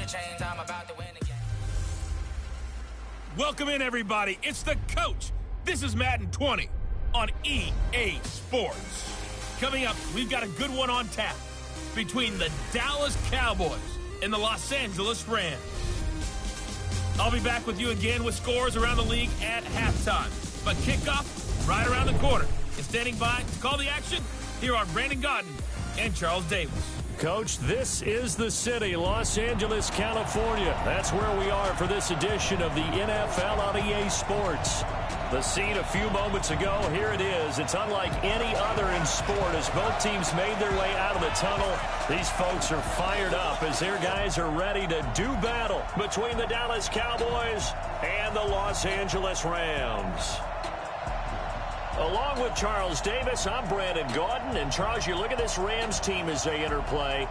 change, I'm about to win again. Welcome in, everybody. It's the coach. This is Madden 20 on EA Sports. Coming up, we've got a good one on tap between the Dallas Cowboys and the Los Angeles Rams. I'll be back with you again with scores around the league at halftime. But kickoff right around the corner. And standing by to call the action, here are Brandon Godden and Charles Davis. Coach, this is the city, Los Angeles, California. That's where we are for this edition of the NFL on EA Sports. The scene a few moments ago, here it is. It's unlike any other in sport as both teams made their way out of the tunnel. These folks are fired up as their guys are ready to do battle between the Dallas Cowboys and the Los Angeles Rams. Along with Charles Davis, I'm Brandon Gaudin. And Charles, you look at this Rams team as they enter play.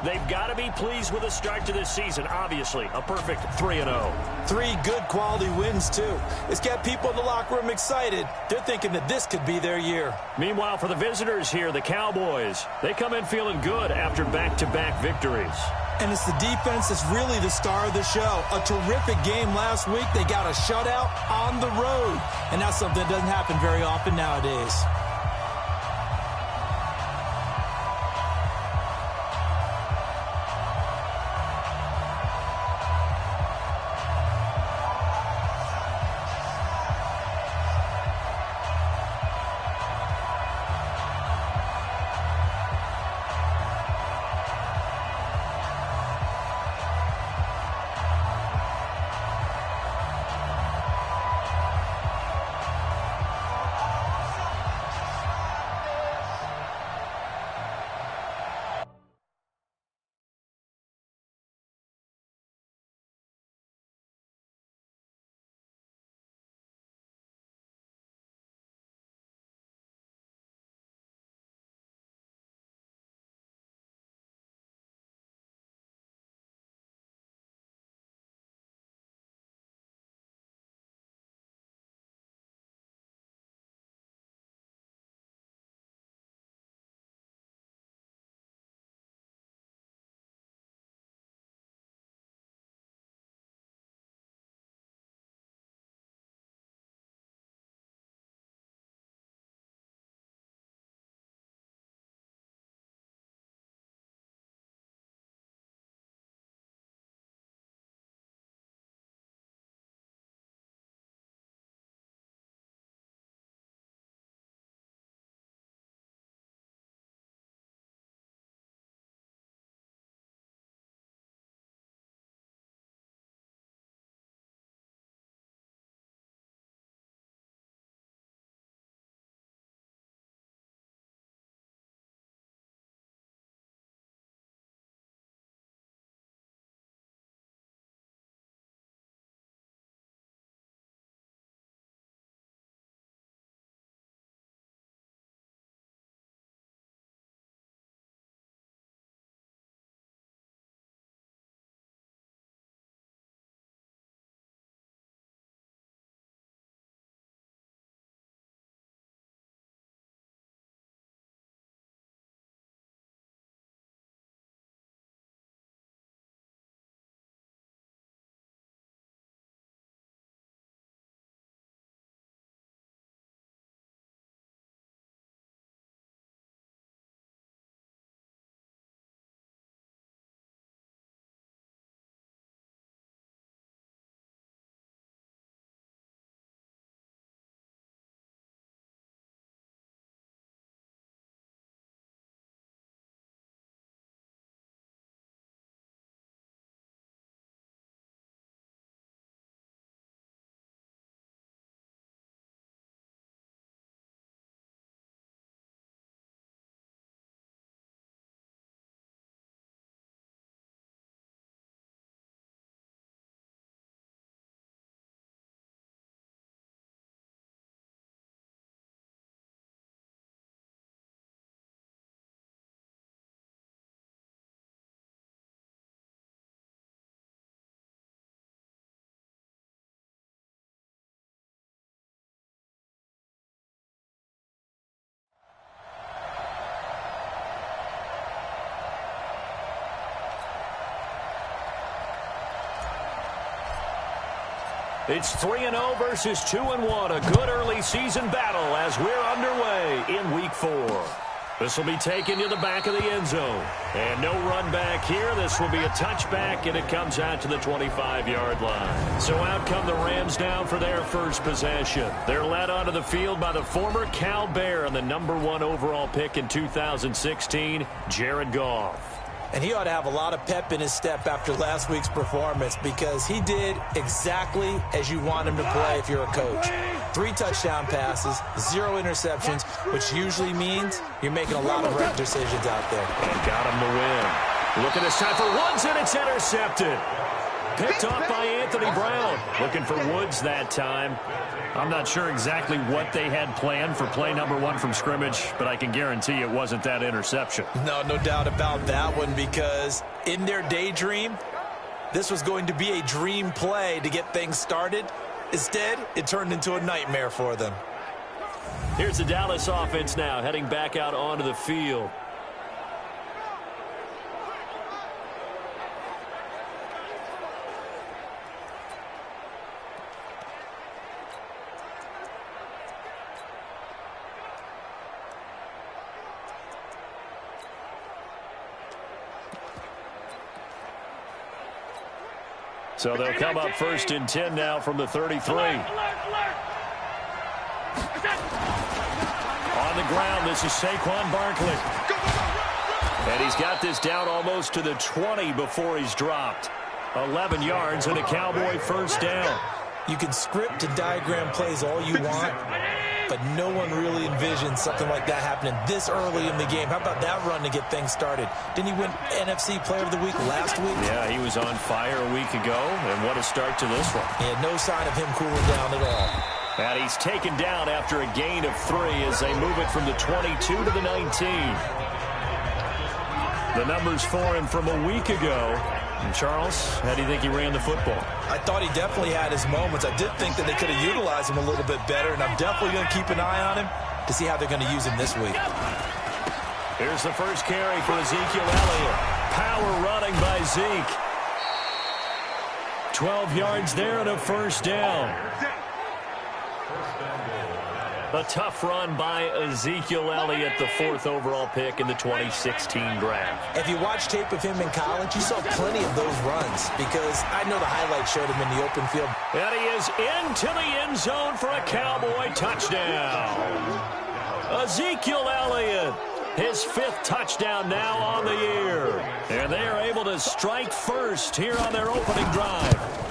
They've got to be pleased with the start to this season. Obviously, a perfect 3-0. 3 good quality wins, too. It's got people in the locker room excited. They're thinking that this could be their year. Meanwhile, for the visitors here, the Cowboys, they come in feeling good after back-to-back victories. And it's the defense that's really the star of the show. A terrific game last week. They got a shutout on the road. And that's something that doesn't happen very often nowadays. It's 3-0 versus 2-1. A good early season battle as we're underway in Week 4. This will be taken to the back of the end zone. And no run back here. This will be a touchback, and it comes out to the 25-yard line. So out come the Rams down for their first possession. They're led onto the field by the former Cal Bear and the #1 overall pick in 2016, Jared Goff. And he ought to have a lot of pep in his step after last week's performance because he did exactly as you want him to play if you're a coach. 3 touchdown passes, 0 interceptions, which usually means you're making a lot of right decisions out there. And got him to win. Look at this time for Woods, and it's intercepted. Picked off by Anthony Brown. Looking for Woods that time. I'm not sure exactly what they had planned for play #1 from scrimmage, but I can guarantee it wasn't that interception. No doubt about that one, because in their daydream, this was going to be a dream play to get things started. Instead, it turned into a nightmare for them. Here's the Dallas offense now, heading back out onto the field. So they'll come up 1st and 10 now from the 33. On the ground, this is Saquon Barkley. And he's got this down almost to the 20 before he's dropped. 11 yards and a Cowboy first down. You can script and diagram plays all you want, but no one really envisions something like that happening this early in the game. How about that run to get things started? Didn't he win NFC Player of the Week last week? Yeah, he was on fire a week ago, and what a start to this one. Yeah, no sign of him cooling down at all. And he's taken down after a gain of 3 as they move it from the 22 to the 19. The numbers for him from a week ago. And Charles, how do you think he ran the football? I thought he definitely had his moments. I did think that they could have utilized him a little bit better, and I'm definitely going to keep an eye on him to see how they're going to use him this week. Here's the first carry for Ezekiel Elliott. Power running by Zeke. 12 yards there and a first down. A tough run by Ezekiel Elliott, the 4th overall pick in the 2016 draft. If you watch tape of him in college, you saw plenty of those runs because I know the highlights showed him in the open field. And he is into the end zone for a Cowboy touchdown. Ezekiel Elliott, his 5th touchdown now on the year. And they are able to strike first here on their opening drive.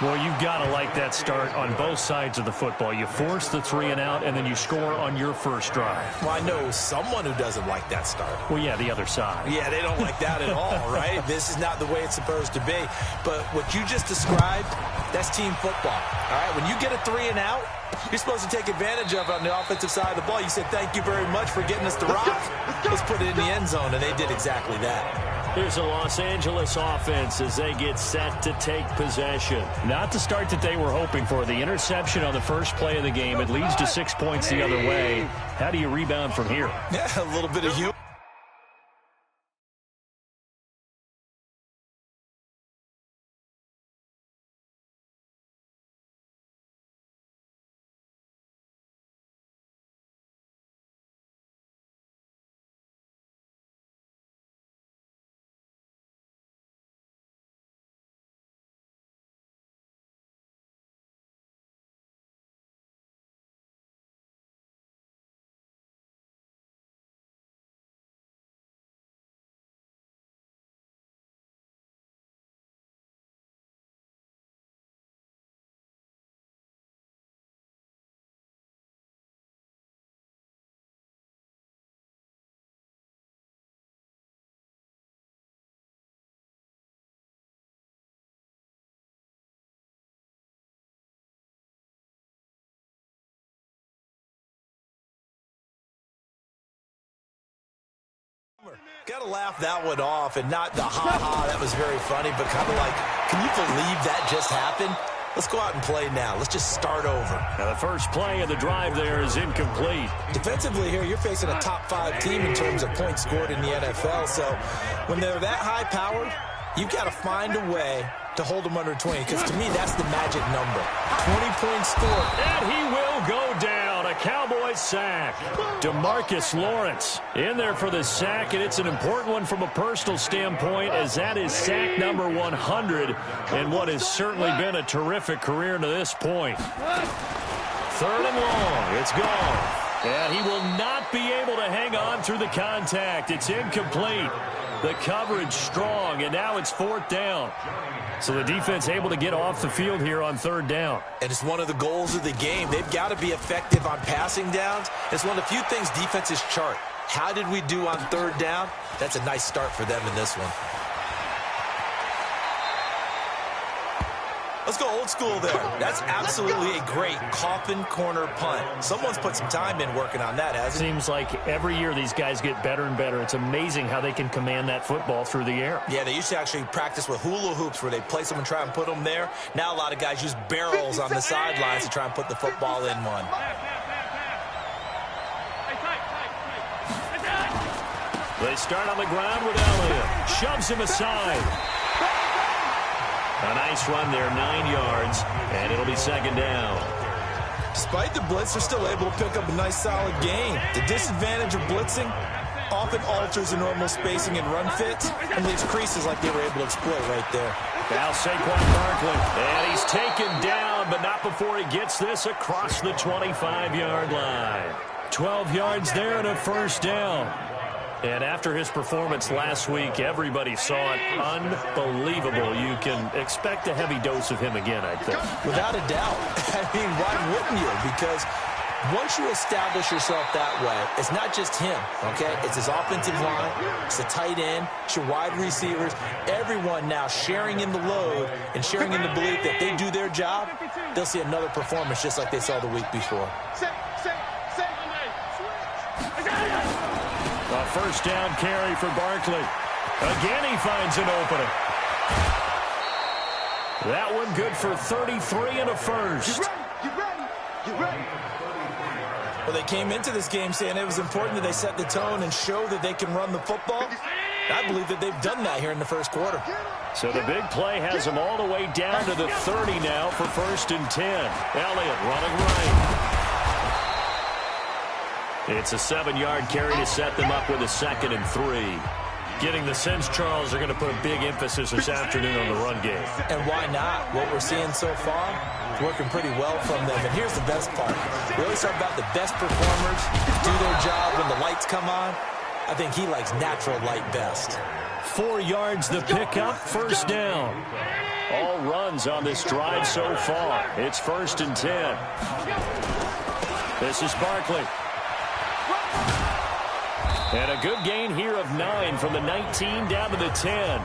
Well, you've got to like that start on both sides of the football. You force the 3 and out, and then you score on your first drive. Well, I know someone who doesn't like that start. Well, yeah, the other side. Yeah, they don't like that at all, right? This is not the way it's supposed to be. But what you just described, that's team football, all right? When you get a 3 and out, you're supposed to take advantage of it on the offensive side of the ball. You said, thank you very much for getting us the rock. Let's put it in the end zone, and they did exactly that. Here's the Los Angeles offense as they get set to take possession. Not the start that they were hoping for. The interception on the first play of the game. It leads to 6 points the other way. How do you rebound from here? Yeah, a little bit of humor. Got to laugh that one off and not the ha-ha, that was very funny, but kind of like, can you believe that just happened? Let's go out and play now. Let's just start over. Now the first play of the drive there is incomplete. Defensively here, you're facing a top 5 team in terms of points scored in the NFL, so when they're that high-powered, you've got to find a way to hold them under 20, because to me, that's the magic number. 20-point score. And he will go down. A Cowboys sack. DeMarcus Lawrence in there for the sack, and it's an important one from a personal standpoint, as that is sack number 100 in what has certainly been a terrific career to this point. 3rd and long. It's gone. And he will not be able to hang on through the contact. It's incomplete. The coverage strong, and now it's 4th down. So the defense able to get off the field here on 3rd down. And it's one of the goals of the game. They've got to be effective on passing downs. It's one of the few things defenses chart. How did we do on 3rd down? That's a nice start for them in this one. Let's go old school there. That's absolutely a great coffin corner punt. Someone's put some time in working on that, hasn't it? Seems like every year these guys get better and better. It's amazing how they can command that football through the air. Yeah, they used to actually practice with hula hoops where they place them and try and put them there. Now a lot of guys use barrels on the sidelines to try and put the football in one. They start on the ground with Elliott. Shoves him aside. A nice run there, 9 yards, and it'll be 2nd down. Despite the blitz, they're still able to pick up a nice, solid gain. The disadvantage of blitzing often alters the normal spacing and run fits and leaves creases like they were able to exploit right there. Now Saquon Barkley, and he's taken down, but not before he gets this across the 25-yard line. 12 yards there and a 1st down. And after his performance last week, everybody saw it. Unbelievable. You can expect a heavy dose of him again, I think. Without a doubt. I mean, why wouldn't you? Because once you establish yourself that way, it's not just him, okay? It's his offensive line, it's the tight end, it's your wide receivers, everyone now sharing in the load and sharing in the belief that they do their job, they'll see another performance just like they saw the week before. A 1st down carry for Barkley. Again, he finds an opening. That one good for 33 and a 1st. You ready? Well, they came into this game saying it was important that they set the tone and show that they can run the football. I believe that they've done that here in the 1st quarter. So the big play has them all the way down to the 30 now for 1st and 10. Elliott running right. It's a 7-yard carry to set them up with a 2nd and 3. Getting the sense, Charles, are going to put a big emphasis this afternoon on the run game. And why not? What we're seeing so far is working pretty well from them. And here's the best part. We always talk about the best performers do their job when the lights come on. I think he likes natural light best. 4 yards the pickup, 1st down. All runs on this drive so far. It's 1st and 10. This is Barkley. And a good gain here of 9 from the 19 down to the 10.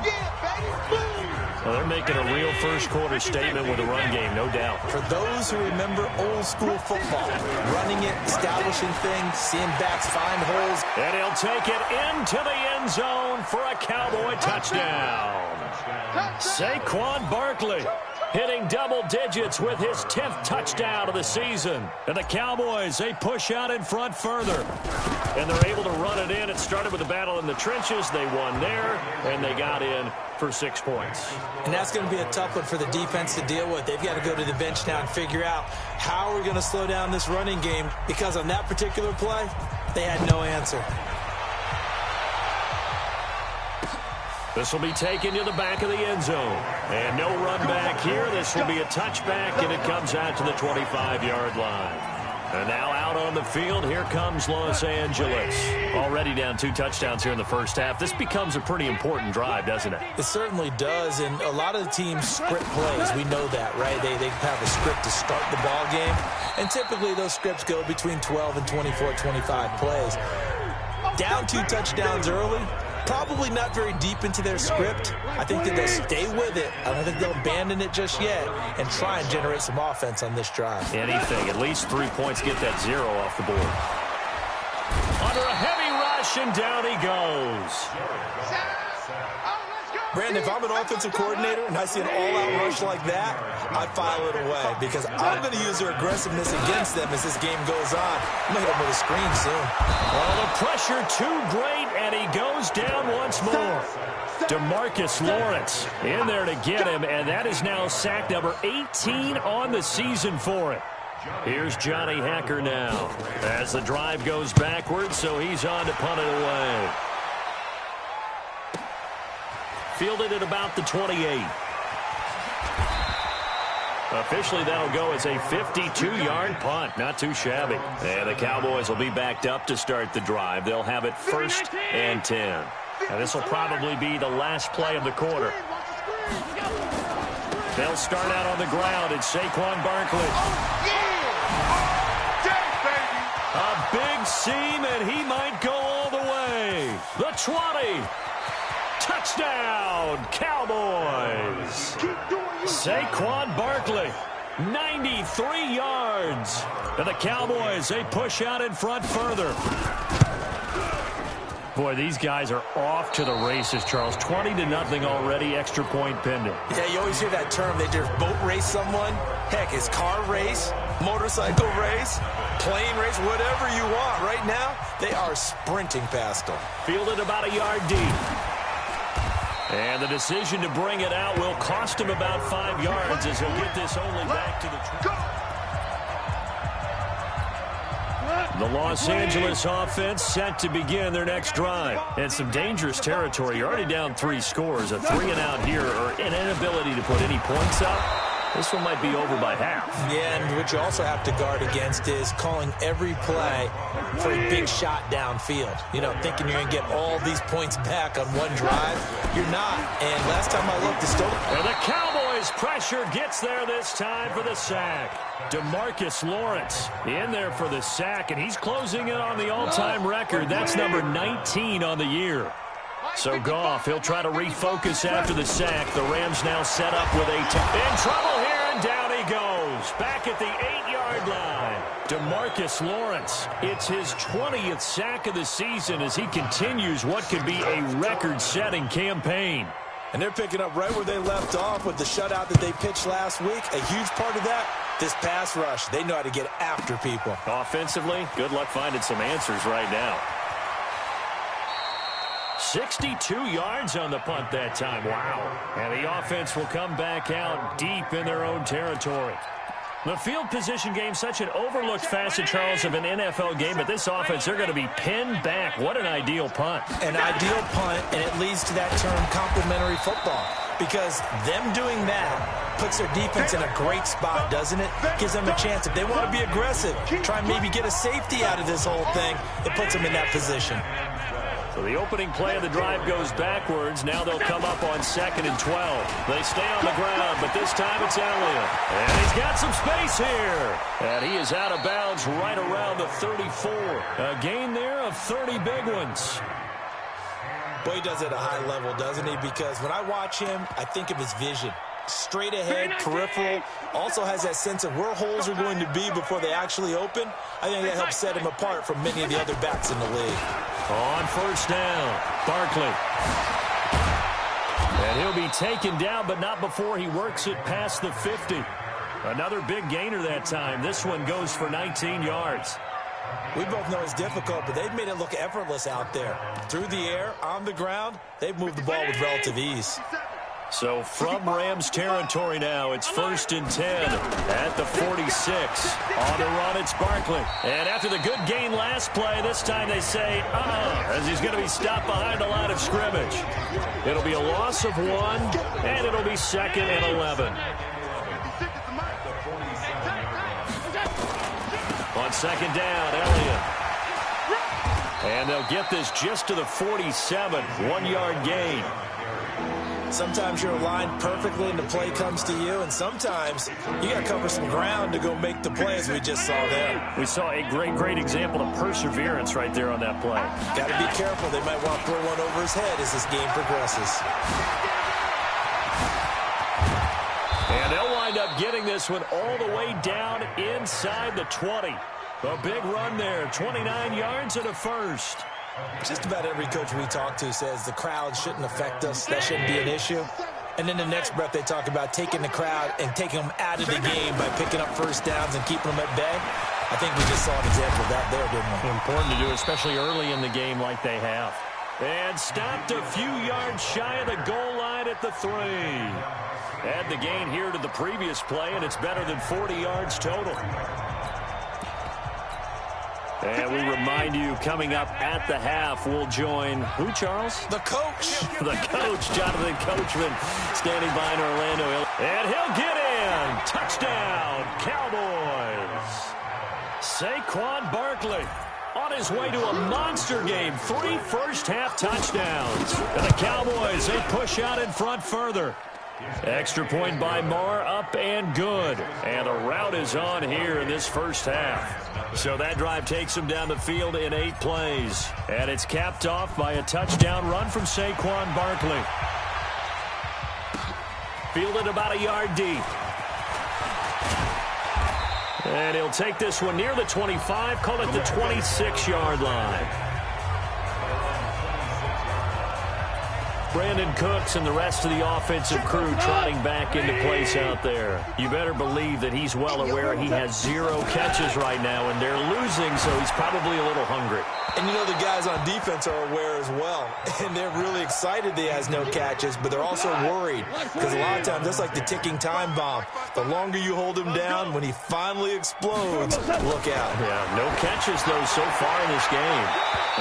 Well, they're making a real 1st quarter statement with a run game, no doubt. For those who remember old school football, running it, establishing things, seeing backs find holes. And he'll take it into the end zone for a Cowboy touchdown. Saquon Barkley hitting double digits with his 10th touchdown of the season. And the Cowboys, they push out in front further. And they're able to run it in. It started with a battle in the trenches. They won there, and they got in for 6 points. And that's going to be a tough one for the defense to deal with. They've got to go to the bench now and figure out how we're going to slow down this running game, because on that particular play, they had no answer. This will be taken to the back of the end zone. And no run back here. This will be a touchback, and it comes out to the 25-yard line. And now out on the field, here comes Los Angeles. Already down 2 touchdowns here in the 1st half. This becomes a pretty important drive, doesn't it? It certainly does, and a lot of the teams script plays. We know that, right? They have a script to start the ball game, and typically those scripts go between 12 and 24, 25 plays. Down 2 touchdowns early, probably not very deep into their script. I think that they'll stay with it. I don't think they'll abandon it just yet and try and generate some offense on this drive. Anything. At least 3 points, get that 0 off the board. Under a heavy rush, and down he goes. Brandon, if I'm an offensive coordinator and I see an all-out rush like that, I file it away, because I'm going to use their aggressiveness against them as this game goes on. I'm going to hit them with a screen soon. Well, the pressure too great, and he goes down once more. DeMarcus Lawrence in there to get him, and that is now sack number 18 on the season for him. Here's Johnny Hacker now as the drive goes backwards, so he's on to punt it away. Fielded at about the 28. Officially, that'll go as a 52-yard punt. Not too shabby. And the Cowboys will be backed up to start the drive. They'll have it 1st and 10. Now, this will probably be the last play of the quarter. They'll start out on the ground. It's Saquon Barkley. A big seam, and he might go all the way. The 20. Touchdown, Cowboys. Saquon Barkley, 93 yards. And the Cowboys, they push out in front further. Boy, these guys are off to the races, Charles. 20-0 already, extra point pending. Yeah, you always hear that term. They just boat race someone. Heck, it's car race, motorcycle race, plane race, whatever you want. Right now, they are sprinting past them. Fielded about a yard deep. And the decision to bring it out will cost him about 5 yards as he'll get this only back to the 20. The Los Angeles offense set to begin their next drive. And some dangerous territory. You're already down 3 scores. A 3-and-out here or an inability to put any points up. This one might be over by half. Yeah, and what you also have to guard against is calling every play for a big shot downfield. You know, thinking you're going to get all these points back on one drive. You're not. And last time I looked, it's still... And the Cowboys pressure gets there this time for the sack. DeMarcus Lawrence in there for the sack, and he's closing in on the all-time record. That's number 19 on the year. So Goff, he'll try to refocus after the sack. The Rams now set up with in trouble here, and down he goes. Back at the 8-yard line. DeMarcus Lawrence, it's his 20th sack of the season as he continues what could be a record-setting campaign. And they're picking up right where they left off with the shutout that they pitched last week. A huge part of that, this pass rush. They know how to get after people. Offensively, good luck finding some answers right now. 62 yards on the punt that time. Wow. And the offense will come back out deep in their own territory. The field position game, such an overlooked facet, Charles, of an NFL game. But this offense, they're going to be pinned back. What an ideal punt. An ideal punt, and it leads to that term complementary football. Because them doing that puts their defense in a great spot, doesn't it? Gives them a chance. If they want to be aggressive, try and maybe get a safety out of this whole thing, it puts them in that position. So the opening play of the drive goes backwards. Now they'll come up on 2nd and 12. They stay on the ground, but this time it's Elliott. And he's got some space here. And he is out of bounds right around the 34. A gain there of 30 big ones. Boy, he does it at a high level, doesn't he? Because when I watch him, I think of his vision. Straight ahead, peripheral, also has that sense of where holes are going to be before they actually open. I think that helps set him apart from many of the other backs in the league. On 1st down, Barkley. And he'll be taken down, but not before he works it past the 50. Another big gainer that time. This one goes for 19 yards. We both know it's difficult, but they've made it look effortless out there. Through the air, on the ground, they've moved the ball with relative ease. So from Rams territory now, it's 1st and 10 at the 46. On the run, it's Barkley. And after the good gain last play, this time they say, as he's going to be stopped behind the line of scrimmage. It'll be a loss of 1, and it'll be 2nd and 11. On 2nd down, Elliott. And they'll get this just to the 47, 1-yard gain. Sometimes you're aligned perfectly and the play comes to you, and sometimes you got to cover some ground to go make the play, as we just saw there. We saw a great example of perseverance right there on that play. Got to be careful. They might want to throw one over his head as this game progresses. And they'll wind up getting this one all the way down inside the 20. A big run there, 29 yards and a first. Just about every coach we talk to says the crowd shouldn't affect us. That shouldn't be an issue. And then the next breath they talk about taking the crowd and taking them out of the game by picking up 1st downs and keeping them at bay. I think we just saw an example of that there, didn't we? Important to do, especially early in the game like they have. And stopped a few yards shy of the goal line at the 3. Add the gain here to the previous play, and it's better than 40 yards total. And we remind you, coming up at the half, we'll join who, Charles? The coach. The coach, Jonathan Coachman, standing by in Orlando. And he'll get in. Touchdown, Cowboys. Saquon Barkley on his way to a monster game. 3 first-half touchdowns. And the Cowboys, they push out in front further. Extra point by Marr, up and good. And the route is on here in this first half. So that drive takes him down the field in 8 plays. And it's capped off by a touchdown run from Saquon Barkley. Fielded about a yard deep. And he'll take this one near the 25, call it the 26-yard line. Brandon Cooks and the rest of the offensive crew trotting back into place out there. You better believe that he's well aware he has 0 catches right now, and they're losing, so he's probably a little hungry. And you know the guys on defense are aware as well. And they're really excited that he has no catches, but they're also worried. Because a lot of times, that's like the ticking time bomb. The longer you hold him down, when he finally explodes, look out. Yeah, no catches, though, so far in this game.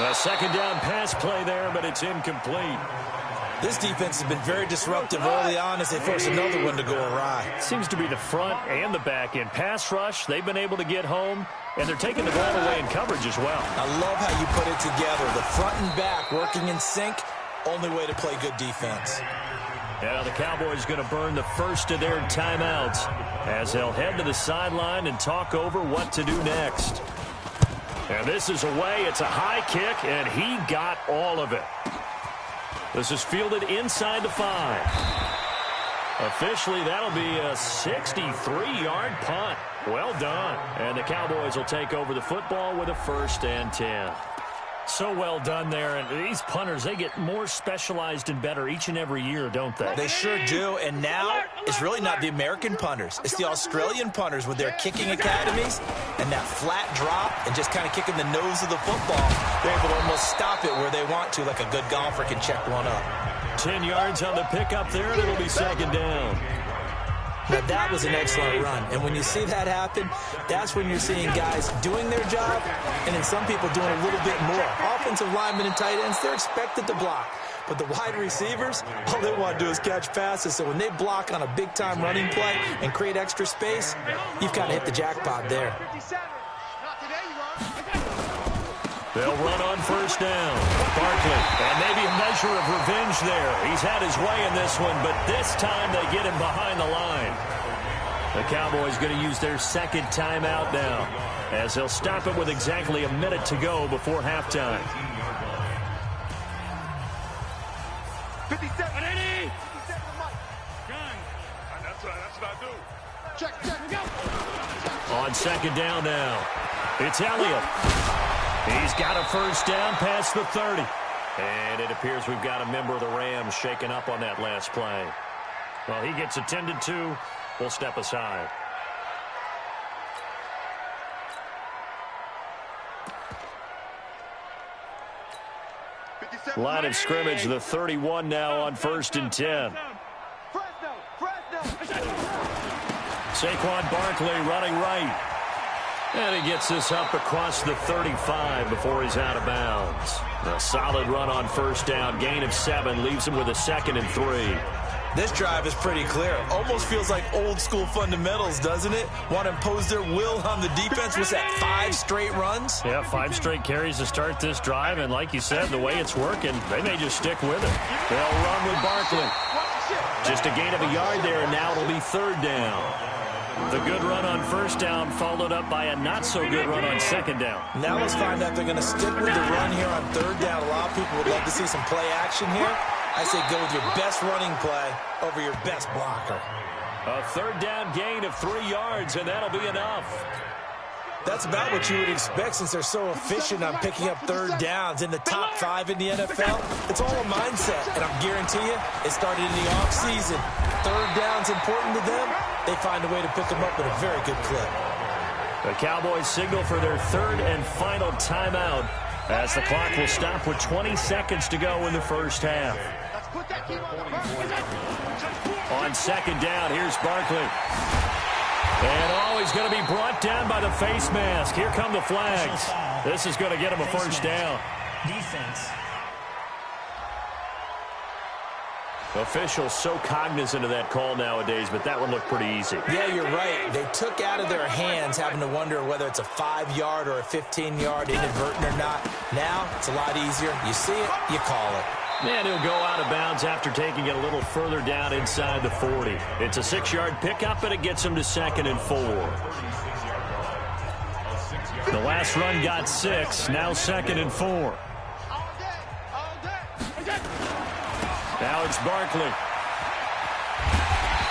A second down pass play there, but it's incomplete. This defense has been very disruptive early on as they force another one to go awry. Seems to be the front and the back end. Pass rush, they've been able to get home, and they're taking the ball away in coverage as well. I love how you put it together. The front and back working in sync, only way to play good defense. Yeah, the Cowboys going to burn the first of their timeouts as they'll head to the sideline and talk over what to do next. And this is away. It's a high kick, and he got all of it. This is fielded inside the 5. Officially, that'll be a 63-yard punt. Well done. And the Cowboys will take over the football with a 1st and 10. So well done there. And these punters, they get more specialized and better each and every year, don't they? They sure do. And now it's really not the American punters. It's the Australian punters with their kicking academies and that flat drop and just kind of kicking the nose of the football. They're able to almost stop it where they want to, like a good golfer can check one up. 10 yards on the pickup there, and it'll be 2nd down. Now, that was an excellent run. And when you see that happen, that's when you're seeing guys doing their job and then some people doing a little bit more. Offensive linemen and tight ends, they're expected to block. But the wide receivers, all they want to do is catch passes. So when they block on a big-time running play and create extra space, you've kind of hit the jackpot there. They'll run on 1st down. Barkley, and maybe a measure of revenge there. He's had his way in this one, but this time they get him behind the line. The Cowboys going to use their 2nd timeout now, as they'll stop it with exactly a minute to go before halftime. 57. Ready? 57 Gun. That's what I do. Check, go. On 2nd down now, it's Elliott. He's got a 1st down past the 30. And it appears we've got a member of the Rams shaken up on that last play. Well, he gets attended to. We'll step aside. Line of scrimmage, the 31 now on 1st and 10. Saquon Barkley running right. And he gets this up across the 35 before he's out of bounds. A solid run on 1st down. Gain of 7 leaves him with a 2nd and 3. This drive is pretty clear. Almost feels like old school fundamentals, doesn't it? Want to impose their will on the defense. Was that 5 straight runs? Yeah, 5 straight carries to start this drive. And like you said, the way it's working, they may just stick with it. They'll run with Barkley. Just a gain of a yard there, and now it'll be 3rd down. The good run on 1st down followed up by a not-so-good run on 2nd down. Now let's find out if they're going to stick with the run here on 3rd down. A lot of people would love to see some play action here. I say go with your best running play over your best blocker. A 3rd down gain of 3 yards, and that'll be enough. That's about what you would expect since they're so efficient on picking up 3rd downs in the top 5 in the NFL. It's all a mindset, and I guarantee you it started in the offseason. 3rd down's important to them. They find a way to pick them up at a very good clip. The Cowboys signal for their 3rd and final timeout As the clock will stop with 20 seconds to go in the first half. On second down, here's Barkley. And he's going to be brought down by the face mask. Here come the flags. This is going to get him a first down. Defense. Officials so cognizant of that call nowadays, but that one looked pretty easy. Yeah, you're right. They took out of their hands having to wonder whether it's a 5-yard or a 15-yard, inadvertent or not. Now, it's a lot easier. You see it, you call it. And he'll go out of bounds after taking it a little further down inside the 40. It's a 6-yard pickup, and it gets him to 2nd and 4. The last run got 6, now 2nd and 4. Now it's Barkley.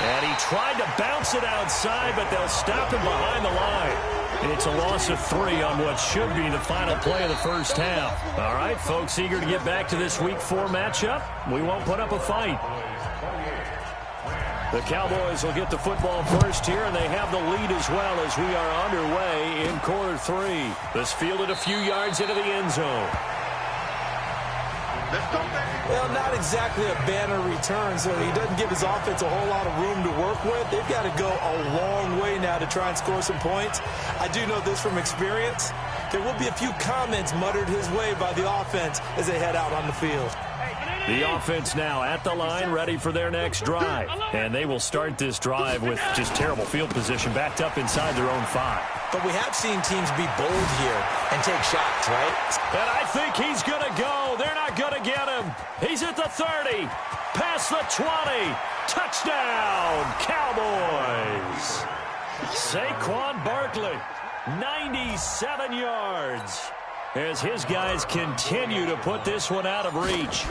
And he tried to bounce it outside, but they'll stop him behind the line. It's a loss of 3 on what should be the final play of the first half. All right, folks, eager to get back to this Week 4 matchup. We won't put up a fight. The Cowboys will get the football first here, and they have the lead as well as we are underway in quarter 3. This fielded a few yards into the end zone. Well, not exactly a banner return, so he doesn't give his offense a whole lot of room to work with. They've got to go a long way now to try and score some points. I do know this from experience. There will be a few comments muttered his way by the offense as they head out on the field. The offense now at the line, ready for their next drive. And they will start this drive with just terrible field position, backed up inside their own 5. But we have seen teams be bold here and take shots, right? And I think he's going to go. They're not going to get him. He's at the 30, past the 20. Touchdown, Cowboys. Saquon Barkley, 97 yards. As his guys continue to put this one out of reach.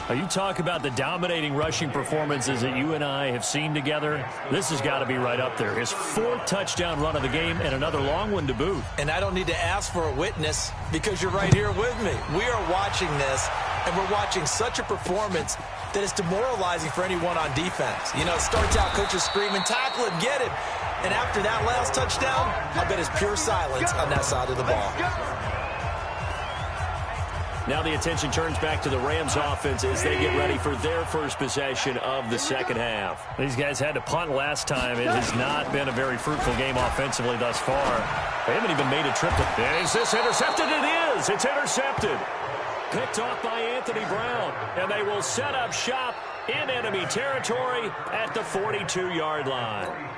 Now, you talk about the dominating rushing performances that you and I have seen together. This has got to be right up there. His 4th touchdown run of the game and another long one to boot. And I don't need to ask for a witness because you're right here with me. We are watching this, and we're watching such a performance that it's demoralizing for anyone on defense. You know, it starts out coaches screaming, tackle him, get him. And after that last touchdown, I bet it's pure silence on that side of the ball. Now the attention turns back to the Rams offense as they get ready for their first possession of the second half. These guys had to punt last time. It has not been a very fruitful game offensively thus far. They haven't even made a trip to... Is this intercepted? It is! It's intercepted. Picked off by Anthony Brown. And they will set up shop in enemy territory at the 42-yard line.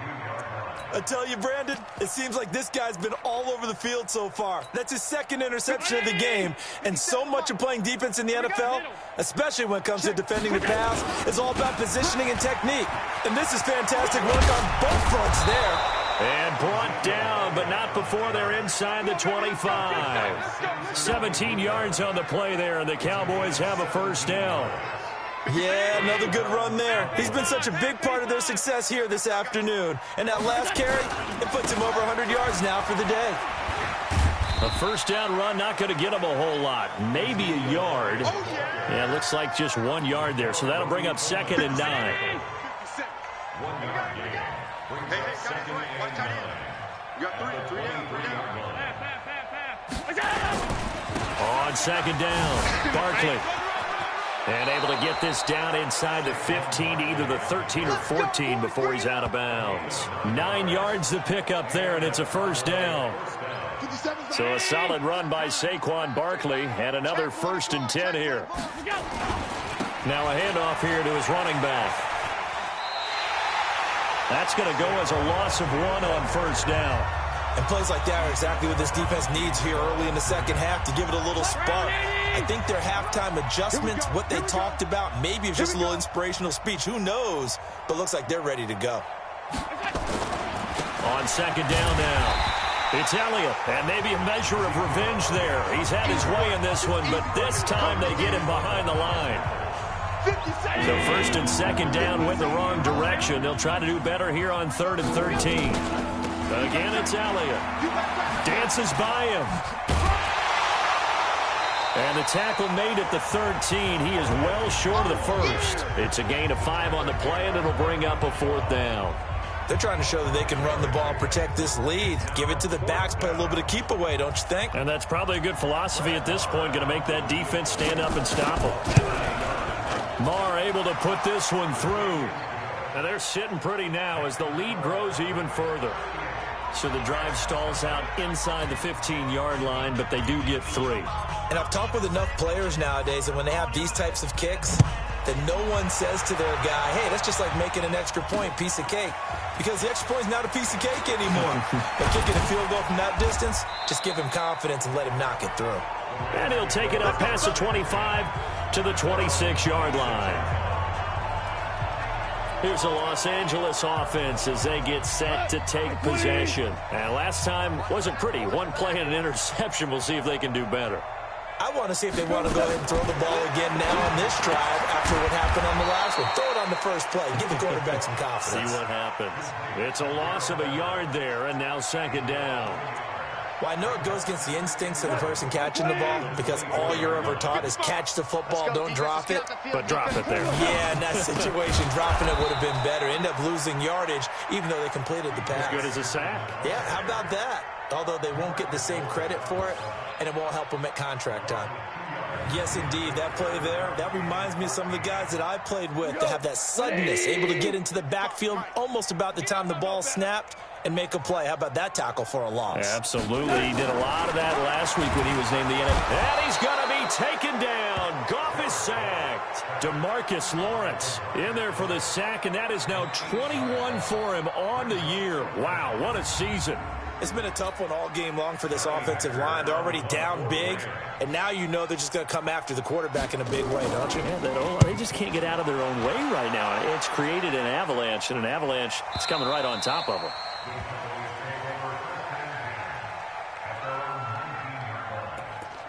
I tell you, Brandon, it seems like this guy's been all over the field so far. That's his 2nd interception of the game. And so much of playing defense in the NFL, especially when it comes to defending the pass, is all about positioning and technique. And this is fantastic work on both fronts there. And brought down, but not before they're inside the 25. 17 yards on the play there, and the Cowboys have a first down. Yeah, another good run there. He's been such a big part of their success here this afternoon. And that last carry, it puts him over 100 yards now for the day. A first down run, not going to get him a whole lot. Maybe a yard. Yeah, it looks like just 1 yard there. So that'll bring up 2nd and 9. On 2nd down, Barkley. And able to get this down inside the 15 to either the 13 or 14 before he's out of bounds. 9 yards to pick up there, and it's a first down. So a solid run by Saquon Barkley, and another 1st and 10 here. Now a handoff here to his running back. That's going to go as a loss of 1 on first down. And plays like that are exactly what this defense needs here early in the second half to give it a little spark. I think their halftime adjustments, what they talked about, maybe it's just a little inspirational speech. Who knows? But looks like they're ready to go. On 2nd down now. It's Elliott, and maybe a measure of revenge there. He's had his way in this one, but this time they get him behind the line. So 1st and 2nd down went the wrong direction. They'll try to do better here on 3rd and 13. Again, it's Elliott. Dances by him. And the tackle made at the 13. He is well short of the 1st. It's a gain of 5 on the play, and it'll bring up a 4th down. They're trying to show that they can run the ball and protect this lead. Give it to the backs, play a little bit of keep away, don't you think? And that's probably a good philosophy at this point, going to make that defense stand up and stop them. Marr able to put this one through. And they're sitting pretty now as the lead grows even further. So the drive stalls out inside the 15-yard line, but they do get 3. And I've talked with enough players nowadays that when they have these types of kicks, that no one says to their guy, hey, that's just like making an extra point, piece of cake. Because the extra point is not a piece of cake anymore. But kicking a field goal from that distance, just give him confidence and let him knock it through. And he'll take it up past the 25 to the 26-yard line. Here's the Los Angeles offense as they get set to take possession. And last time wasn't pretty. One play and an interception. We'll see if they can do better. I want to see if they want to go ahead and throw the ball again now on this drive after what happened on the last one. Throw it on the first play. Give the quarterback some confidence. See what happens. It's a loss of a yard there, and now second down. Well, I know it goes against the instincts of the person catching the ball because all you're ever taught is catch the football, don't drop it. But drop it there. Yeah, in that situation, dropping it would have been better. End up losing yardage, even though they completed the pass. As good as a sack. Yeah, how about that? Although they won't get the same credit for it, and it won't help them at contract time. Yes, indeed, that play there, that reminds me of some of the guys that I played with that have that suddenness, able to get into the backfield almost about the time the ball snapped and make a play. How about that tackle for a loss? Absolutely. He did a lot of that last week when he was named the NFL. And he's going to be taken down. Goff is sacked. DeMarcus Lawrence in there for the sack, and that is now 21 for him on the year. Wow, what a season. It's been a tough one all game long for this offensive line. They're already down big, and now you know they're just going to come after the quarterback in a big way, don't you? Yeah, they just can't get out of their own way right now. It's created an avalanche, and an avalanche is coming right on top of them.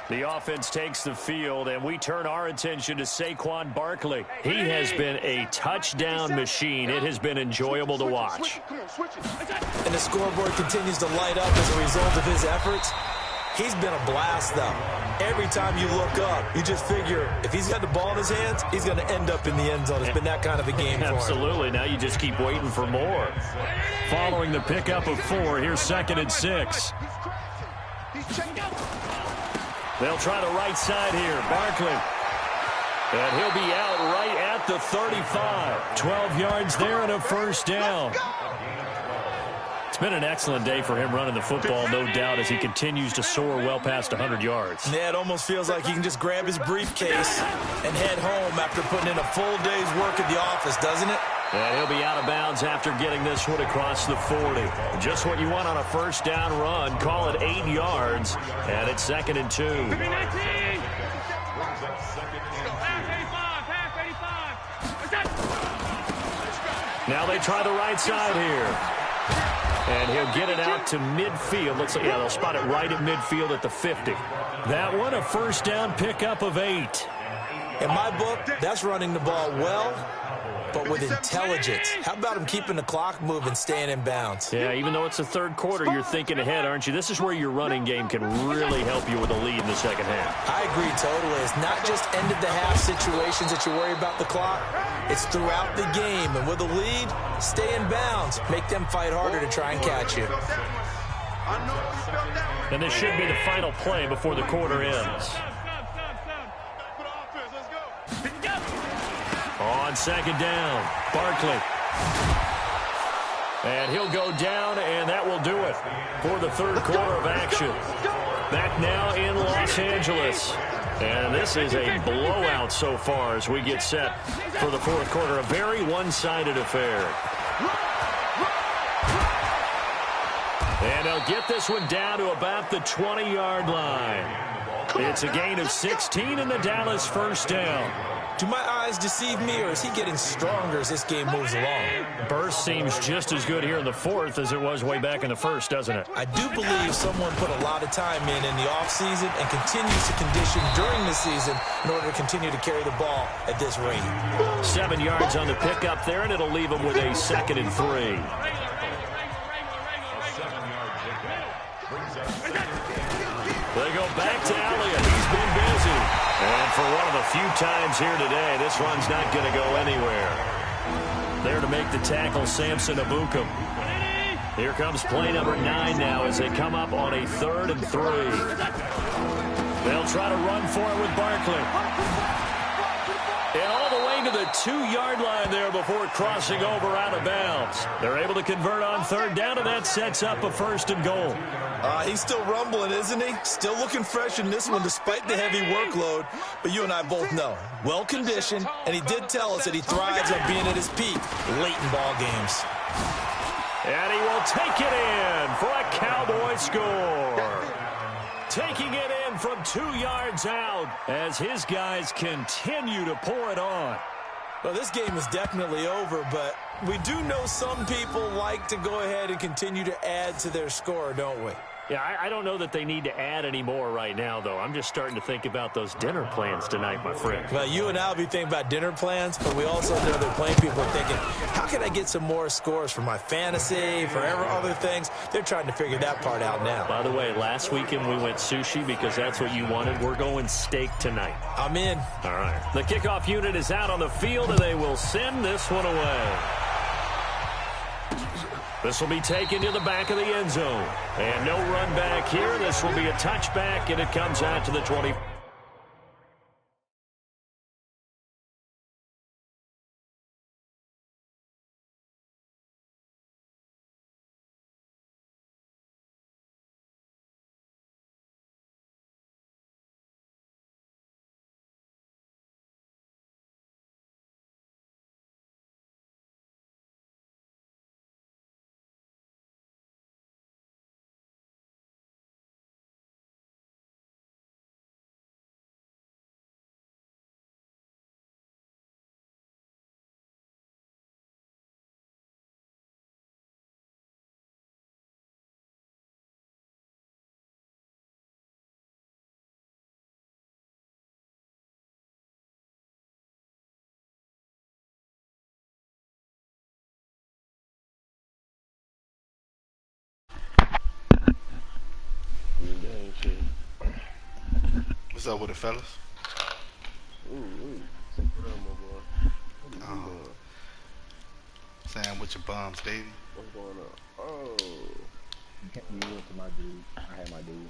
The offense takes the field, and we turn our attention to Saquon Barkley. He has been a touchdown machine. It has been enjoyable to watch. And the scoreboard continues to light up as a result of his efforts. He's been a blast, though. Every time you look up, you just figure if he's got the ball in his hands, he's going to end up in the end zone. It's been that kind of a game for him. Absolutely. Now you just keep waiting for more. Following the pickup of 4, here's 2nd and 6. They'll try the right side here. Barkley. And he'll be out right at the 35. 12 yards there and a first down. It's been an excellent day for him running the football, no doubt, as he continues to soar well past 100 yards. Yeah, it almost feels like he can just grab his briefcase and head home after putting in a full day's work at the office, doesn't it? And he'll be out of bounds after getting this one across the 40. Just what you want on a first down run. Call it 8 yards, and it's 2nd and 2. Now they try the right side here. And he'll get it out to midfield. Looks like, yeah, they'll spot it right at midfield at the 50. That one, a first down pickup of 8. In my book, that's running the ball well, but with intelligence. How about him keeping the clock moving, staying in bounds? Yeah, even though it's the third quarter, you're thinking ahead, aren't you? This is where your running game can really help you with a lead in the second half. I agree totally. It's not just end-of-the-half situations that you worry about the clock. It's throughout the game. And with a lead, stay in bounds. Make them fight harder to try and catch you. And this should be the final play before the quarter ends. On second down, Barkley. And he'll go down, and that will do it for the third quarter of action. Back now in Los Angeles. And this is a blowout so far as we get set for the fourth quarter. A very one-sided affair. And they'll get this one down to about the 20-yard line. It's a gain of 16 in the Dallas first down. Do my eyes deceive me, or is he getting stronger as this game moves along? Burst seems just as good here in the fourth as it was way back in the first, doesn't it? I do believe someone put a lot of time in the offseason and continues to condition during the season in order to continue to carry the ball at this rate. 7 yards on the pickup there, and it'll leave him with a 2nd and 3. They go back to Elliott. He's been busy. And for one of the few times here today, this run's not going to go anywhere. There to make make the tackle, Samson Abukum. Here comes play number 9 now as they come up on a 3rd and 3. They'll try to run for it with Barkley. And all the way to the 2-yard line there before crossing over out of bounds. They're able to convert on 3rd down, and that sets up a 1st and goal. He's still rumbling, isn't he? Still looking fresh in this one despite the heavy workload. But you and I both know, well-conditioned, and he did tell us that he thrives on being at his peak late in ball games. And he will take it in for a Cowboy score. Taking it in from 2 yards out as his guys continue to pour it on. Well, this game is definitely over, but we do know some people like to go ahead and continue to add to their score, don't we? Yeah, I don't know that they need to add any more right now, though. I'm just starting to think about those dinner plans tonight, my friend. Well, you and I will be thinking about dinner plans, but we also know that playing people are thinking, how can I get some more scores for my fantasy, for other things? They're trying to figure that part out now. By the way, last weekend we went sushi because that's what you wanted. We're going steak tonight. I'm in. All right. The kickoff unit is out on the field, and they will send this one away. This will be taken to the back of the end zone. And no run back here. This will be a touchback, and it comes out to the 20. What's up with it, fellas? Saying with your bums, baby. What's going on? Oh. You went to my dude. I had my dude.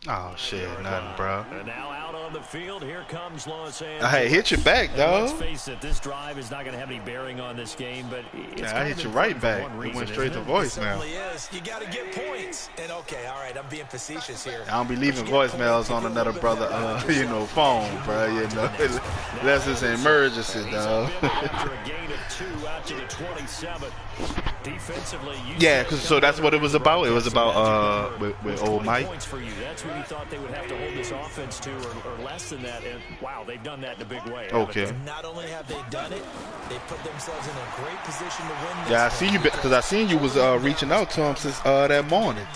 Oh shit, nothing, bro. And now out on the field, here comes Los Angeles. I hit your back, dog. Let's face it, this drive is not going to have any bearing on this game, but it's I hit you right back. It went straight to voicemail. You got to get points. And okay, all right, I'm being facetious here. I don't be leaving voicemails on another brother, phone, bro. Unless it's an emergency, dog. After a gain of 2 out to the 27. Defensively, yeah, so that's what it was about. It was about with old Mike. That's what he thought they would have to hold this offense to, or less than that. And wow, they've done that in a big way. Okay. Not only have they done it, they put themselves in a great position to win this. Yeah, I see you because I seen you was reaching out to him since that morning.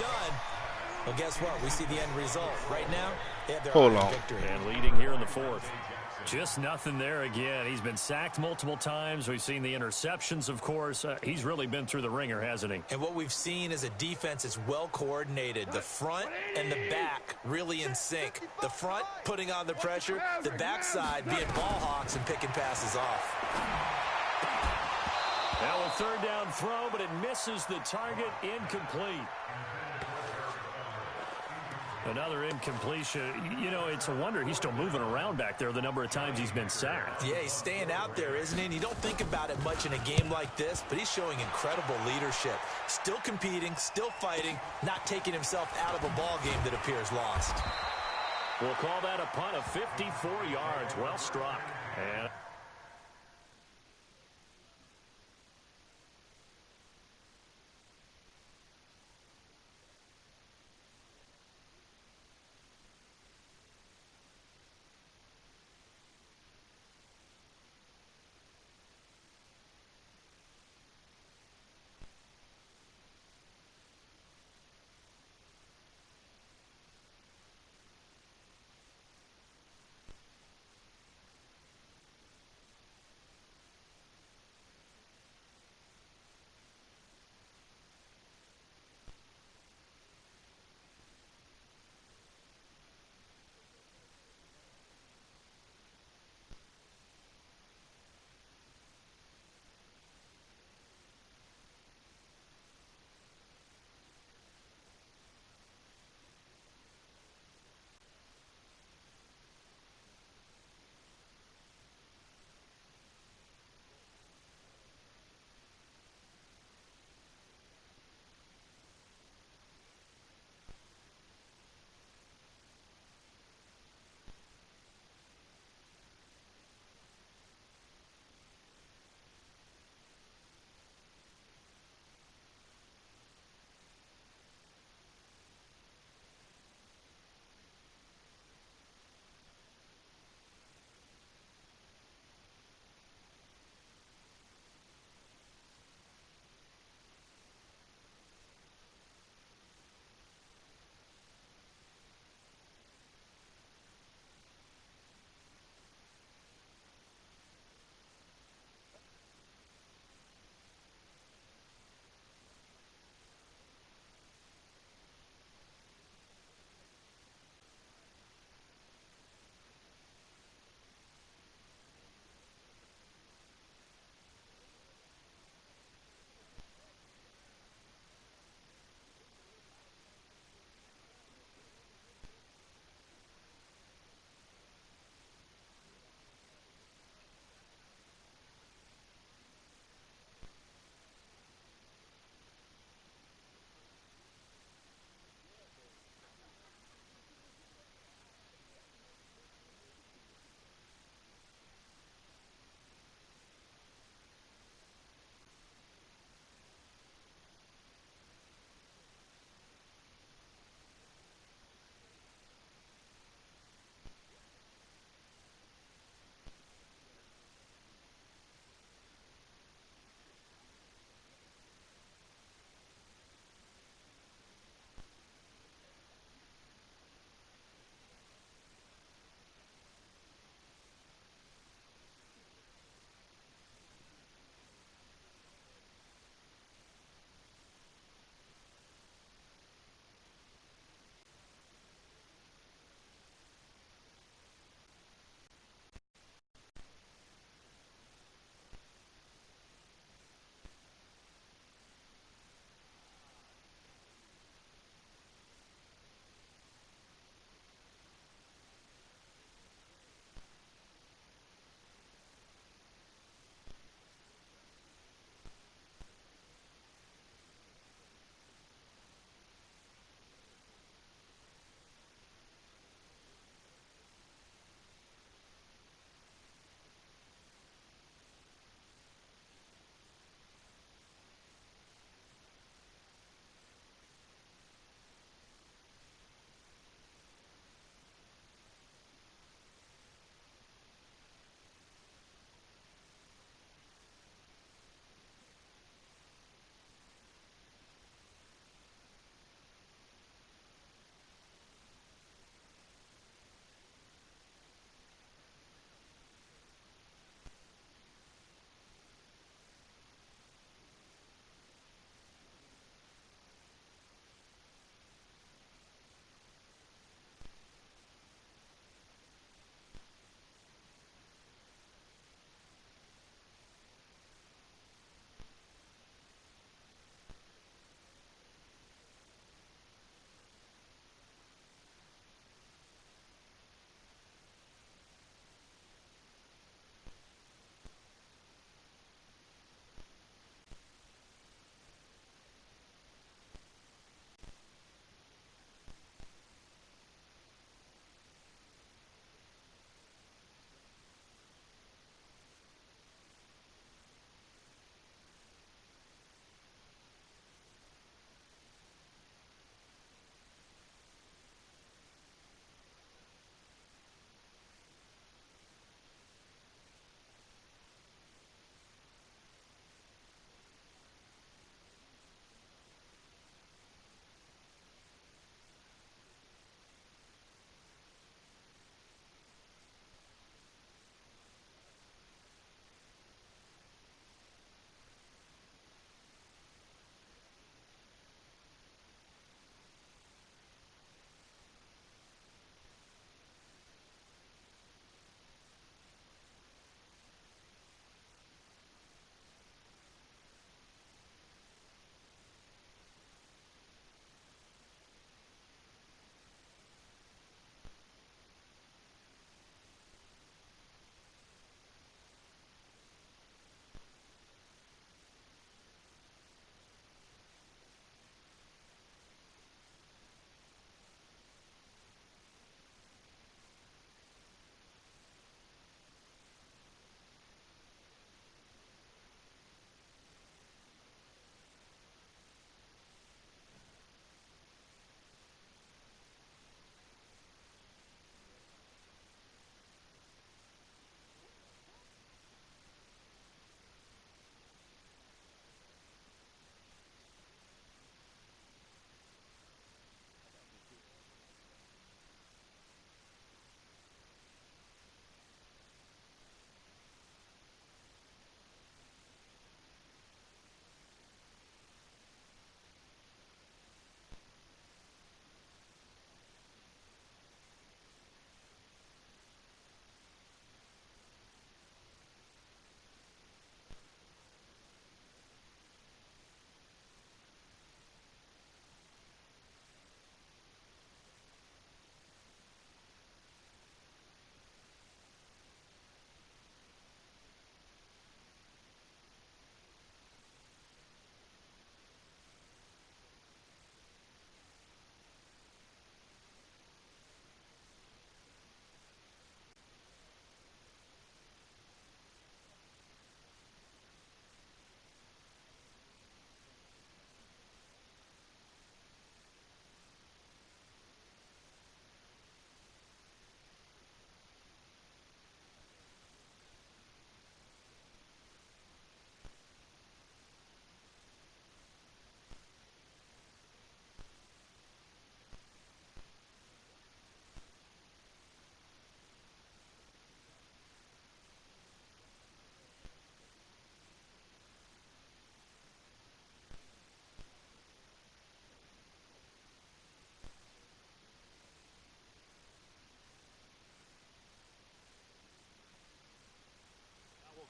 Well, guess what? We see the end result right now. They have their victory. And leading here in the 4th. Just nothing there again. He's been sacked multiple times. We've seen the interceptions, of course. He's really been through the ringer, hasn't he? And what we've seen is a defense that's well coordinated. The front and the back really in sync. The front putting on the pressure. The backside being ball hawks and picking passes off. Now a 3rd down throw, but it misses the target. Incomplete. Another incompletion. You know, it's a wonder he's still moving around back there the number of times he's been sacked. Yeah, he's staying out there, isn't he? And you don't think about it much in a game like this, but he's showing incredible leadership. Still competing, still fighting, not taking himself out of a ball game that appears lost. We'll call that a punt of 54 yards. Well struck. And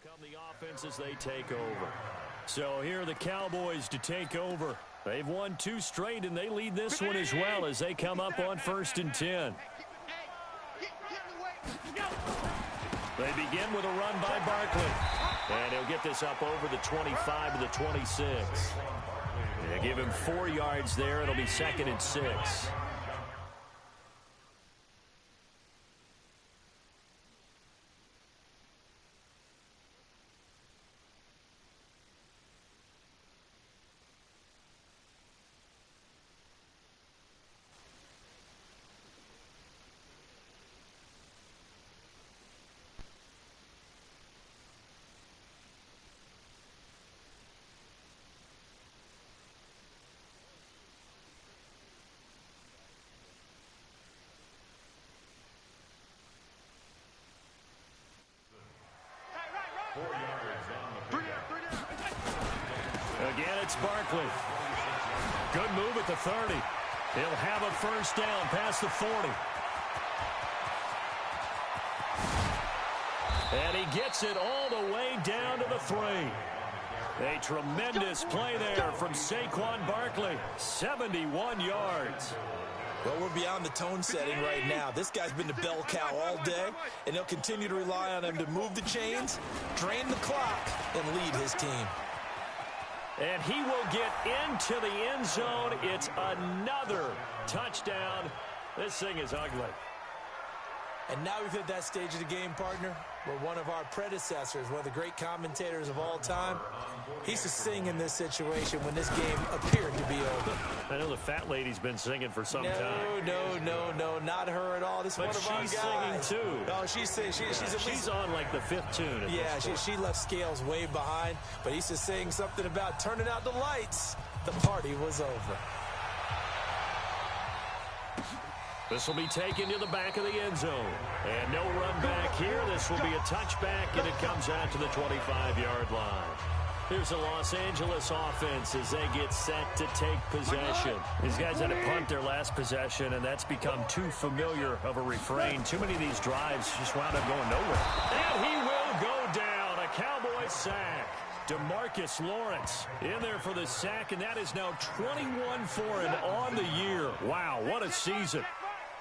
come the offense as they take over. So here are the Cowboys to take over. They've won 2 straight, and they lead this one as well as they come up on 1st and 10. They begin with a run by Barkley. And he'll get this up over the 25 to the 26. They give him 4 yards there. It'll be 2nd and 6. Again, it's Barkley. Good move at the 30. He'll have a first down past the 40. And he gets it all the way down to the 3. A tremendous play there from Saquon Barkley. 71 yards. Well, we're beyond the tone setting right now. This guy's been the bell cow all day, and they'll continue to rely on him to move the chains, drain the clock, and lead his team. And he will get into the end zone. It's another touchdown. This thing is ugly. And now we've hit that stage of the game, partner, where one of our predecessors, one of the great commentators of all time, he used to sing in this situation when this game appeared to be over. I know the fat lady's been singing for some time. No, not her at all. This is one of our guys. But she's singing, too. No, she's singing. She's on, like, the 5th tune. Yeah, she left Scales way behind, but he used to sing something about turning out the lights. The party was over. This will be taken to the back of the end zone. And no run back here. This will be a touchback, and it comes out to the 25-yard line. Here's the Los Angeles offense as they get set to take possession. These guys had to punt their last possession, and that's become too familiar of a refrain. Too many of these drives just wound up going nowhere. And he will go down. A Cowboy sack. DeMarcus Lawrence in there for the sack, and that is now 21 for him on the year. Wow, what a season.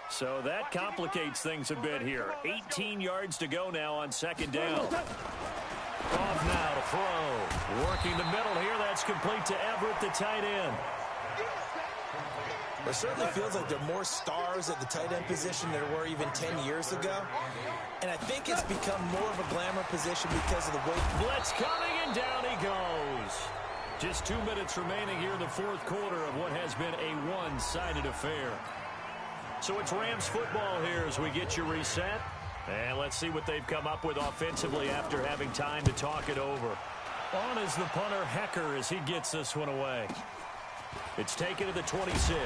So that complicates things a bit here. 18 yards to go now on 2nd down. Off now to throw. Working the middle here. That's complete to Everett, the tight end. It certainly feels like there are more stars at the tight end position than there were even 10 years ago. And I think it's become more of a glamour position because of the weight. Blitz coming, and down he goes. Just 2 minutes remaining here in the 4th quarter of what has been a one-sided affair. So it's Rams football here as we get you reset. And let's see what they've come up with offensively after having time to talk it over. On is the punter, Hecker, as he gets this one away. It's taken to the 26.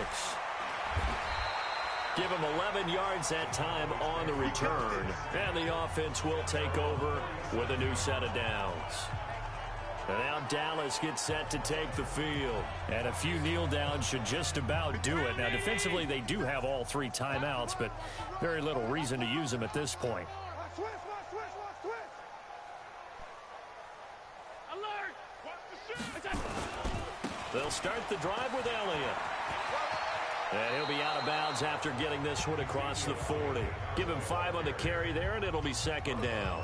Give him 11 yards that time on the return. And the offense will take over with a new set of downs. And now Dallas gets set to take the field. And a few kneel downs should just about do it. Now, defensively, they do have all 3 timeouts, but very little reason to use them at this point. They'll start the drive with Elliott. And he'll be out of bounds after getting this one across the 40. Give him 5 on the carry there, and it'll be 2nd down.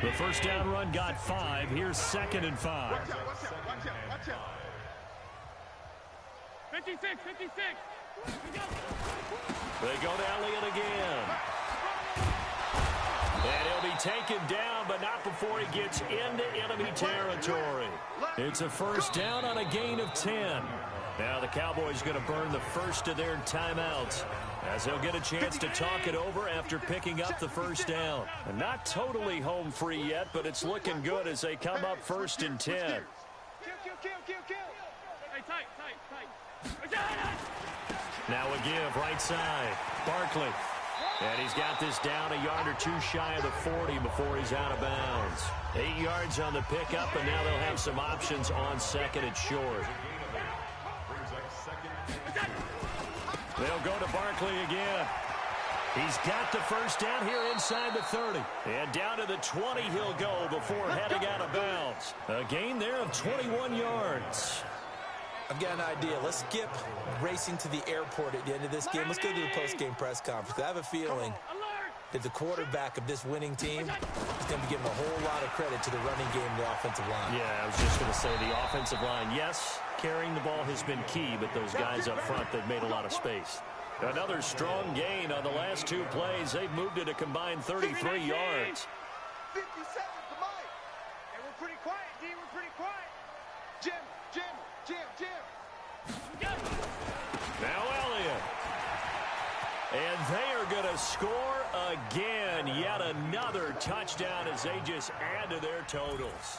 The first down run got 5. Here's 2nd and 5. Watch out. 56. They go to Elliott again. And he'll be taken down, but not before he gets into enemy territory. It's a first down on a gain of 10. Now the Cowboys going to burn the first of their timeouts as they'll get a chance to talk it over after picking up the first down. And not totally home free yet, but it's looking good as they come up 1st and 10. Kill. Hey, tight. Now a give right side. Barkley. And he's got this down a yard or 2 shy of the 40 before he's out of bounds. 8 yards on the pickup, and now they'll have some options on 2nd and short. They'll go to Barkley again. He's got the first down here inside the 30. And down to the 20 he'll go before heading out of bounds. A gain there of 21 yards. I've got an idea. Let's skip racing to the airport at the end of this game. Let's go to the post-game press conference. I have a feeling that the quarterback of this winning team is going to be given a whole lot of credit to the running game and the offensive line. Yeah, I was just going to say the offensive line, yes, carrying the ball has been key, but those guys up front, they've made a lot of space. Another strong gain on the last two plays. They've moved it a combined 33 yards. 50 seconds to Mike. And we're pretty quiet, D. We're pretty quiet. Jim. Now Elliott. And they are going to score again. Yet another touchdown as they just add to their totals.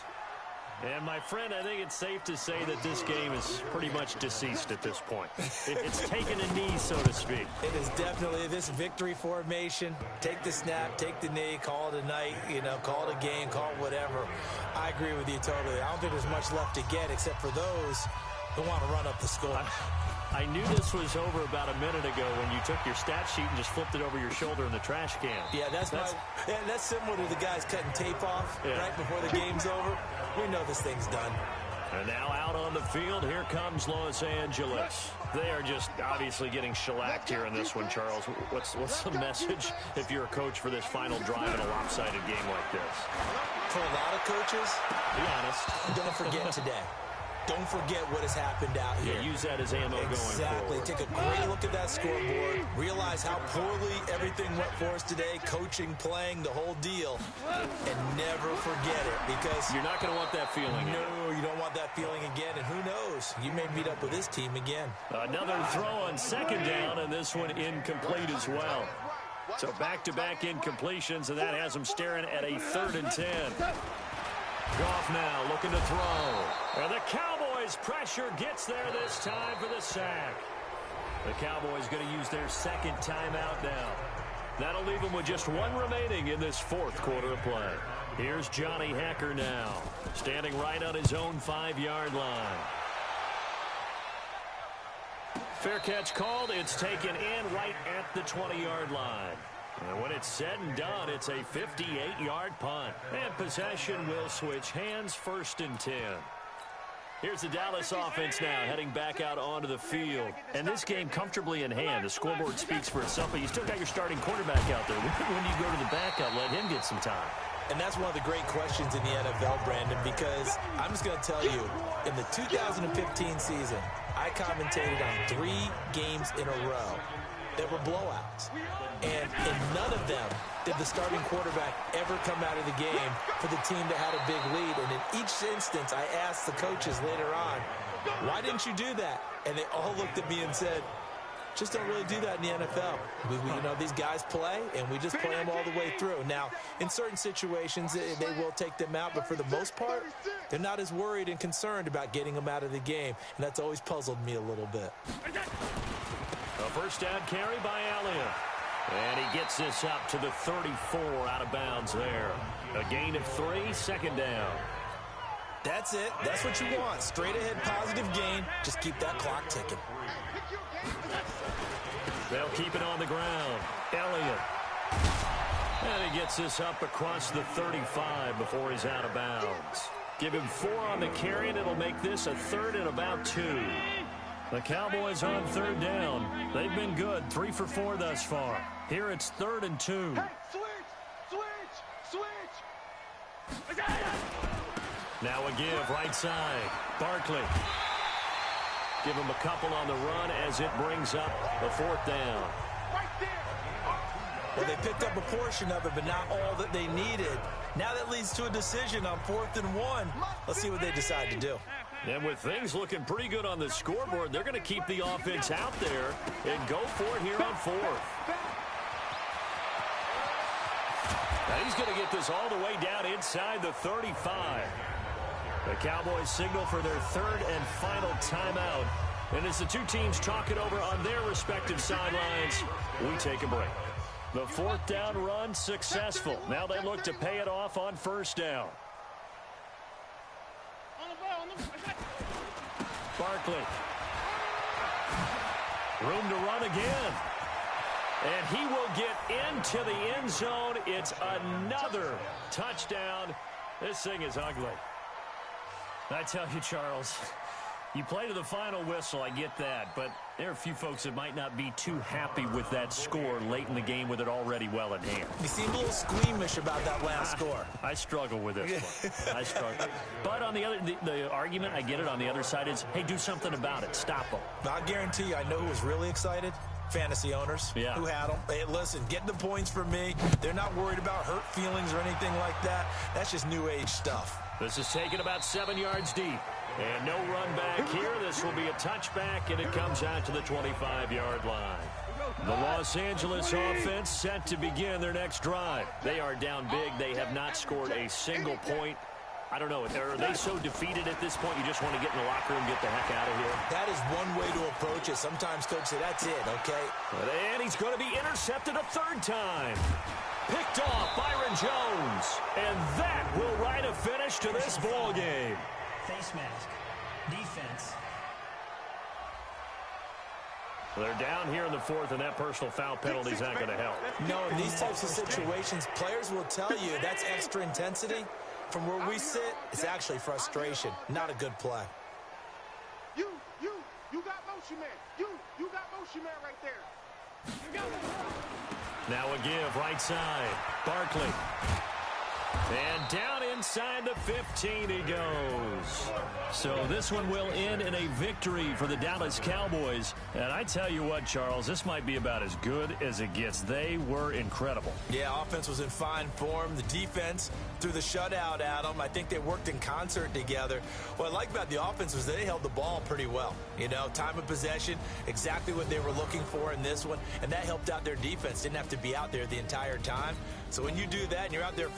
And, my friend, I think it's safe to say that this game is pretty much deceased at this point. It's taken a knee, so to speak. It is definitely this victory formation. Take the snap, take the knee, call it a night, call it a game, call it whatever. I agree with you totally. I don't think there's much left to get except for those who want to run up the score. I knew this was over about a minute ago when you took your stat sheet and just flipped it over your shoulder in the trash can. Yeah, that's similar to the guys cutting tape off right before the game's over. We know this thing's done. And now out on the field, here comes Los Angeles. They are just obviously getting shellacked here in this one, Charles. What's the message if you're a coach for this final drive in a lopsided game like this? For a lot of coaches, be honest, don't forget today. Don't forget what has happened out here. Yeah, use that as ammo going forward. Exactly. Take a great look at that scoreboard. Realize how poorly everything went for us today. Coaching, playing, the whole deal. And never forget it because you're not going to want that feeling again. No, you don't want that feeling again. And who knows? You may meet up with this team again. Another throw on second down, and this one incomplete as well. So back-to-back incompletions, and that has them staring at a 3rd and 10. Goff now looking to throw. And the Cowboys' pressure gets there this time for the sack. The Cowboys going to use their second timeout now. That'll leave them with just one remaining in this 4th quarter of play. Here's Johnny Hacker now, standing right on his own 5-yard line. Fair catch called. It's taken in right at the 20-yard line. And when it's said and done, it's a 58-yard punt. And possession will switch hands, 1st and 10. Here's the Dallas offense now heading back out onto the field. And this game comfortably in hand. The scoreboard speaks for itself, but you still got your starting quarterback out there. When do you go to the backup? Let him get some time. And that's one of the great questions in the NFL, Brandon, because I'm just going to tell you, in the 2015 season, I commentated on 3 games in a row that were blowouts. And in none of them did the starting quarterback ever come out of the game for the team that had a big lead. And in each instance, I asked the coaches later on, why didn't you do that? And they all looked at me and said, just don't really do that in the NFL. These guys play, and we just play them all the way through. Now, in certain situations, they will take them out, but for the most part, they're not as worried and concerned about getting them out of the game, and that's always puzzled me a little bit. A first down carry by Elliott. And he gets this up to the 34 out of bounds there. A gain of 3, 2nd down. That's it. That's what you want. Straight ahead positive gain. Just keep that clock ticking. They'll keep it on the ground. Elliott. And he gets this up across the 35 before he's out of bounds. Give him 4 on the carry, and it'll make this a 3rd and about 2. The Cowboys on 3rd down. They've been good, 3 for 4 thus far. Here it's 3rd and 2. Hey, switch! Now a give right side. Barkley. Give him a couple on the run as it brings up the 4th down. Right there! Well, they picked up a portion of it, but not all that they needed. Now that leads to a decision on 4th and 1. Let's see what they decide to do. And with things looking pretty good on the scoreboard, they're going to keep the offense out there and go for it here on 4th. Now he's going to get this all the way down inside the 35. The Cowboys signal for their 3rd and final timeout. And as the two teams talk it over on their respective sidelines, we take a break. The 4th down run successful. Now they look to pay it off on 1st down. Barkley. Room to run again. And he will get into the end zone. It's another touchdown. This thing is ugly. I tell you, Charles, you play to the final whistle, I get that, but there are a few folks that might not be too happy with that score late in the game with it already well in hand. You seem a little squeamish about that last score. I struggle with this one. I struggle. But on the argument, I get it, on the other side is, hey, do something about it. Stop them. I guarantee you, I know who was really excited. Fantasy owners who had them. Hey, listen, get the points for me. They're not worried about hurt feelings or anything like that. That's just new age stuff. This is taken about 7 yards deep. And no run back here. This will be a touchback, and it comes out to the 25-yard line. The Los Angeles offense set to begin their next drive. They are down big. They have not scored a single point. I don't know. Are they so defeated at this point you just want to get in the locker room and get the heck out of here? That is one way to approach it. Sometimes coach say, that's it, okay? And he's going to be intercepted a third time. Picked off Byron Jones. And that will write a finish to this ball game. Face mask. Defense. They're down here in the fourth, and that personal foul penalty is not going to help. No, in these types of situations, players will tell you that's extra intensity. From where we sit, it's actually frustration. Not a good play. You got motion man. You got motion man right there. Now a give right side. Barkley. And down inside the 15 he goes. So this one will end in a victory for the Dallas Cowboys. And I tell you what, Charles, this might be about as good as it gets. They were incredible. Yeah, offense was in fine form. The defense threw the shutout at them. I think they worked in concert together. What I like about the offense was they held the ball pretty well. You know, time of possession, exactly what they were looking for in this one. And that helped out their defense. Didn't have to be out there the entire time. So when you do that and you're out there